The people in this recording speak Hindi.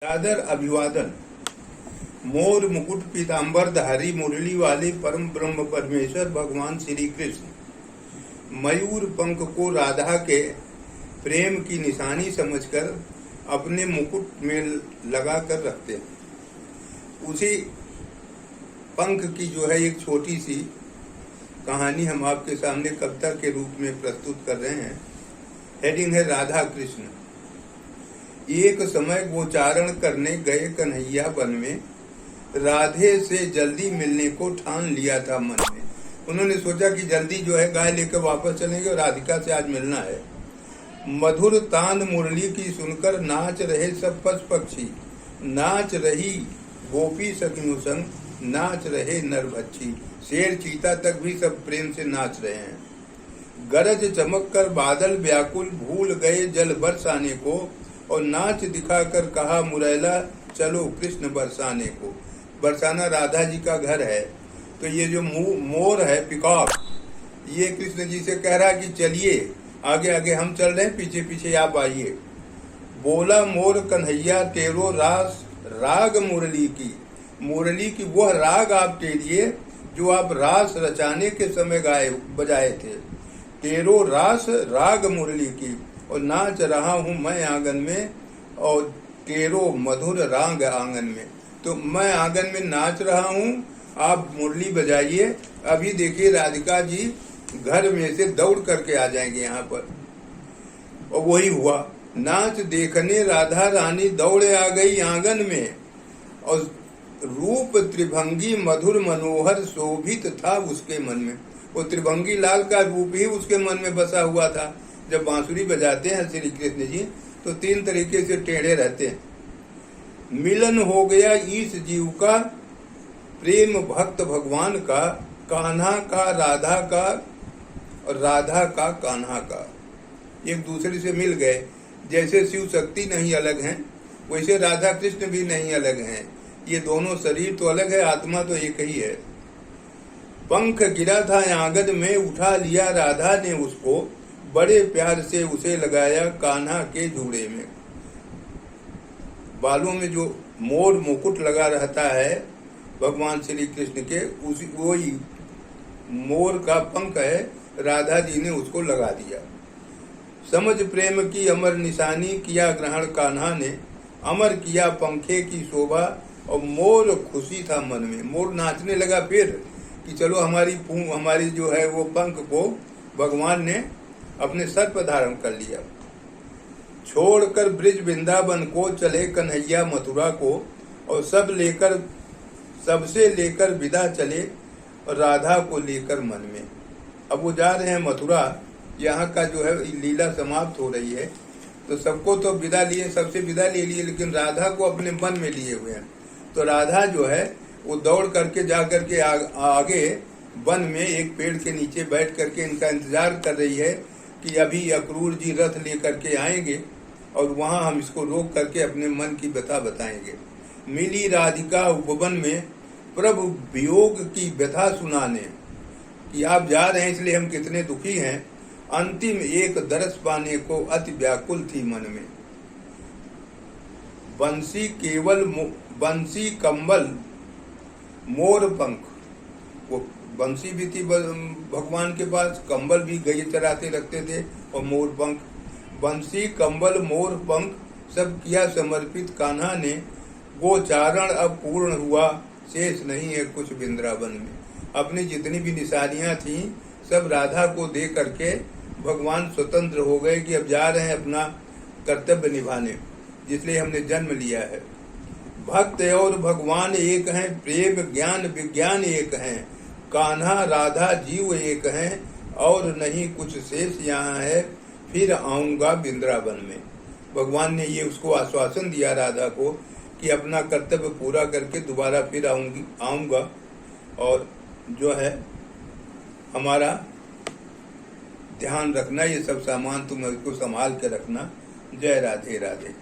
सादर अभिवादन। मोर मुकुट पीताम्बर धारी मुरली वाले परम ब्रह्म परमेश्वर भगवान श्री कृष्ण मयूर पंख को राधा के प्रेम की निशानी समझकर अपने मुकुट में लगा कर रखते हैं। उसी पंख की जो है एक छोटी सी कहानी हम आपके सामने कविता के रूप में प्रस्तुत कर रहे हैं। हेडिंग है राधा कृष्ण। एक समय गोचारण करने गए कन्हैया वन में राधे से जल्दी मिलने को ठान लिया था मन में। उन्होंने सोचा कि जल्दी जो है गाय लेकर वापस चलेंगे और राधिका से आज मिलना है। मधुर तान मुरली की सुनकर नाच रहे सब पशु पक्षी, नाच रही गोपी सखियों संग, नाच रहे नरभक्षी। शेर चीता तक भी सब प्रेम से नाच रहे हैं। गरज चमक कर बादल व्याकुल भूल गए जल बरसाने को, और नाच दिखाकर कहा मुरैला चलो कृष्ण बरसाने को। बरसाना राधा जी का घर है, तो ये जो मोर है पिकॉक, ये कृष्ण जी से कह रहा कि चलिए आगे आगे हम चल रहे हैं, पीछे पीछे आप आइए। बोला मोर कन्हैया तेरो रास राग मुरली की, मुरली की वह राग आप टेरिए जो आप रास रचाने के समय बजाए थे। तेरो रास राग मुरली की, और नाच रहा हूँ मैं आंगन में, और तेरो मधुर राग आंगन में। तो मैं आंगन में नाच रहा हूँ, आप मुरली बजाइए। अभी देखिए राधिका जी घर में से दौड़ करके आ जाएंगे यहाँ पर। और वही हुआ। नाच देखने राधा रानी दौड़े आ गई आंगन में, और रूप त्रिभंगी मधुर मनोहर शोभित था उसके मन में। वो त्रिभंगी लाल का रूप ही उसके मन में बसा हुआ था। जब बांसुरी बजाते हैं श्री कृष्ण जी तो तीन तरीके से टेढ़े रहते हैं। मिलन हो गया इस जीव का, प्रेम भक्त भगवान का, कान्हा का राधा का और राधा का कान्हा का। एक दूसरे से मिल गए। जैसे शिव शक्ति नहीं अलग हैं, वैसे राधा कृष्ण भी नहीं अलग हैं। ये दोनों शरीर तो अलग है, आत्मा तो एक ही है। पंख गिरा था आंगन में, उठा लिया राधा ने उसको, बड़े प्यार से उसे लगाया कान्हा के जूड़े में। बालों में जो मोर मुकुट लगा रहता है भगवान श्री कृष्ण के, उसी वही मोर का पंख है, राधा जी ने उसको लगा दिया। समझ प्रेम की अमर निशानी किया ग्रहण कान्हा ने, अमर किया पंखे की शोभा, और मोर खुशी था मन में। मोर नाचने लगा फिर कि चलो हमारी जो है वो पंख को भगवान ने अपने सर पर धारण कर लिया। छोड़कर ब्रिज वृंदावन को चले कन्हैया मथुरा को, और सबसे लेकर विदा चले, और राधा को लेकर मन में। अब वो जा रहे हैं मथुरा। यहाँ का जो है लीला समाप्त हो रही है, तो सबको तो विदा लिए, सबसे विदा ले लिए, लेकिन राधा को अपने मन में लिए हुए हैं। तो राधा जो है वो दौड़ करके जा करके आगे वन में एक पेड़ के नीचे बैठ करके इनका इंतजार कर रही है कि अभी अक्रूर जी रथ लेकर के आएंगे और वहां हम इसको रोक करके अपने मन की व्यथा बताएंगे। मिली राधिका उपवन में प्रभु वियोग की व्यथा सुनाने, कि आप जा रहे हैं इसलिए हम कितने दुखी हैं। अंतिम एक दरस पाने को अति व्याकुल थी मन में। बंसी कंबल मोर पंख, वो बंसी भी थी भगवान के पास, कंबल भी गए चराते रखते थे, और मोर पंख। बंसी कंबल मोर पंख सब किया समर्पित कान्हा ने, गोचारण अब पूर्ण हुआ शेष नहीं है कुछ वृंदावन में। अपनी जितनी भी निशानियां थी सब राधा को दे करके भगवान स्वतंत्र हो गए कि अब जा रहे हैं अपना कर्तव्य निभाने, जिसलिए हमने जन्म लिया है। भक्त और भगवान एक हैं, प्रेम ज्ञान विज्ञान एक हैं, कान्हा राधा जीव एक हैं, और नहीं कुछ शेष यहाँ है, फिर आऊंगा वृंदावन में। भगवान ने ये उसको आश्वासन दिया राधा को कि अपना कर्तव्य पूरा करके दोबारा फिर आऊंगा, और जो है हमारा ध्यान रखना, ये सब सामान तुम इसको संभाल के रखना। जय राधे राधे।